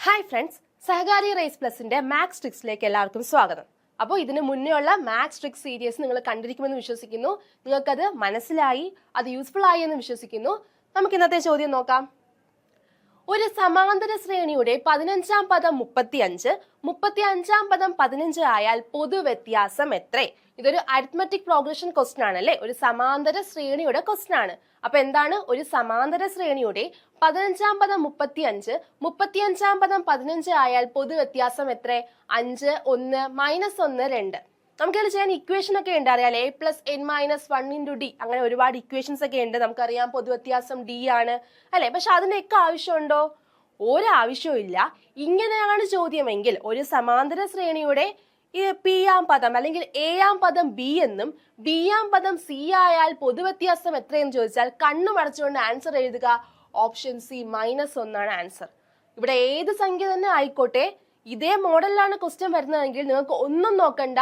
Hi friends, സഹകാരി raise പ്ലസിന്റെ maths ട്രിക്സിലേക്ക് എല്ലാവർക്കും സ്വാഗതം. അപ്പോൾ ഇതിന് മുന്നേ ഉള്ള മാത്സ് ട്രിക്സ് സീരീസ് നിങ്ങൾ കണ്ടിരിക്കുമെന്ന് വിശ്വസിക്കുന്നു. നിങ്ങൾക്കത് മനസ്സിലായി, അത് യൂസ്ഫുൾ ആയി എന്ന് വിശ്വസിക്കുന്നു. നമുക്ക് ഇന്നത്തെ ചോദ്യം നോക്കാം. ഒരു സമാന്തര ശ്രേണിയുടെ 15-ാം പദം 35, 35-ാം പദം 15 ആയാൽ പൊതുവ്യത്യാസം എത്ര? ഇതൊരു അരിത്മെറ്റിക് പ്രോഗ്രഷൻ ക്വസ്റ്റ്യൻ ആണല്ലേ, ഒരു സമാന്തര ശ്രേണിയുടെ ക്വസ്റ്റ്യൻ ആണ്. അപ്പൊ എന്താണ് ഒരു സമാന്തര ശ്രേണിയുടെ 15-ാം പദം 35, 35-ാം പദം 15 ആയാൽ പൊതുവ്യത്യാസം എത്ര? 5, 1, -1, 2. നമുക്കത് ചെയ്യാൻ ഇക്വേഷൻ ഒക്കെ ഉണ്ട്, അറിയാം. a+n-1 × d, അങ്ങനെ ഒരുപാട് ഇക്വേഷൻസ് ഒക്കെ ഉണ്ട്. നമുക്കറിയാം പൊതുവ്യത്യാസം d ആണ് അല്ലെ. പക്ഷെ അതിന്റെയൊക്കെ ആവശ്യമുണ്ടോ? ഒരാവശ്യവും ഇല്ല. ഇങ്ങനെയാണ് ചോദ്യമെങ്കിൽ ഒരു സമാന്തര ശ്രേണിയുടെ p-ാം പദം അല്ലെങ്കിൽ a-ാം പദം b എന്നും b-ാം പദം c ആയാൽ പൊതുവ്യത്യാസം എത്രയെന്ന് ചോദിച്ചാൽ കണ്ണു മടച്ചുകൊണ്ട് ആൻസർ എഴുതുക. ഓപ്ഷൻ സി -1 ആണ് ആൻസർ. ഇവിടെ ഏത് സംഖ്യ തന്നെ ആയിക്കോട്ടെ, ഇതേ മോഡലിലാണ് ക്വസ്റ്റ്യൻ വരുന്നതെങ്കിൽ നിങ്ങൾക്ക് ഒന്നും നോക്കണ്ട,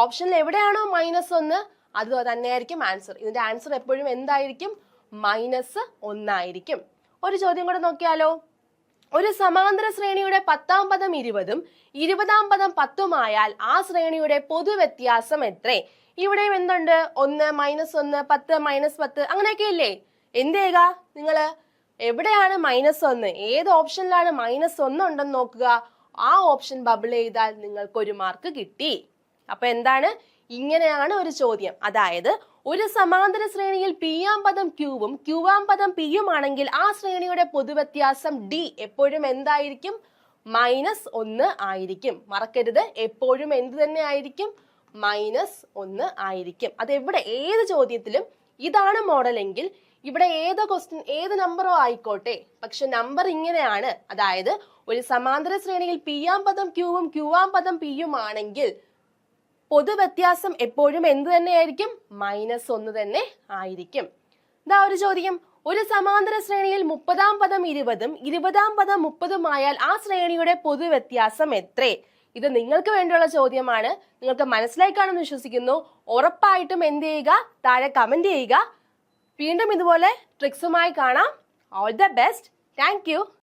ഓപ്ഷനിൽ എവിടെയാണോ -1 അത് തന്നെയായിരിക്കും ആൻസർ. ഇതിന്റെ ആൻസർ എപ്പോഴും എന്തായിരിക്കും? -1 ആയിരിക്കും. ഒരു ചോദ്യം കൂടെ നോക്കിയാലോ. ഒരു സമാന്തര ശ്രേണിയുടെ 10-ാം പദം 20ഉം 20-ാം പദം 10ഉം ആയാൽ ആ ശ്രേണിയുടെ പൊതുവ്യത്യാസം എത്ര? ഇവിടെയും എന്തുണ്ട്? 1, -1, 10, -10 അങ്ങനെയൊക്കെ ഇല്ലേ? എന്ത് ചെയ്യുക? നിങ്ങൾ എവിടെയാണ് -1, ഏത് ഓപ്ഷനിലാണ് -1 ഉണ്ടെന്ന് നോക്കുക. ആ ഓപ്ഷൻ ബബിൾ ചെയ്താൽ നിങ്ങൾക്ക് ഒരു മാർക്ക് കിട്ടി. അപ്പൊ എന്താണ്? ഇങ്ങനെയാണ് ഒരു ചോദ്യം. അതായത് ഒരു സമാന്തര ശ്രേണിയിൽ p-ാം പദം q-വും q-ാം പദം p-യും ആണെങ്കിൽ ആ ശ്രേണിയുടെ പൊതുവ്യത്യാസം d എപ്പോഴും എന്തായിരിക്കും? -1 ആയിരിക്കും. മറക്കരുത്, എപ്പോഴും എന്ത് തന്നെ ആയിരിക്കും? -1 ആയിരിക്കും. അതെവിടെ ഏത് ചോദ്യത്തിലും ഇതാണ് മോഡലെങ്കിൽ ഇവിടെ ഏത് ക്വസ്റ്റ്യൻ ഏത് നമ്പറോ ആയിക്കോട്ടെ, പക്ഷെ നമ്പർ ഇങ്ങനെയാണ്. അതായത് ഒരു സമാന്തര ശ്രേണിയിൽ p-ാം പദം q-വും q-ാം പദം p-യും ആണെങ്കിൽ പൊതുവ്യത്യാസം എപ്പോഴും എന്ത് തന്നെയായിരിക്കും? -1 തന്നെ ആയിരിക്കും. ഇതാ ഒരു ചോദ്യം. ഒരു സമാന്തര ശ്രേണിയിൽ 30-ാം പദം 20ഉം 20-ാം പദം 30ഉം ആയാൽ ആ ശ്രേണിയുടെ പൊതുവ്യത്യാസം എത്ര? ഇത് നിങ്ങൾക്ക് വേണ്ടിയുള്ള ചോദ്യമാണ്. നിങ്ങൾക്ക് മനസ്സിലായി കാണുമെന്ന് വിശ്വസിക്കുന്നു. ഉറപ്പായിട്ടും എന്ത് ചെയ്യുക? താഴെ കമന്റ് ചെയ്യുക. വീണ്ടും ഇതുപോലെ ട്രിക്സുമായി കാണാം. All the best. Thank you.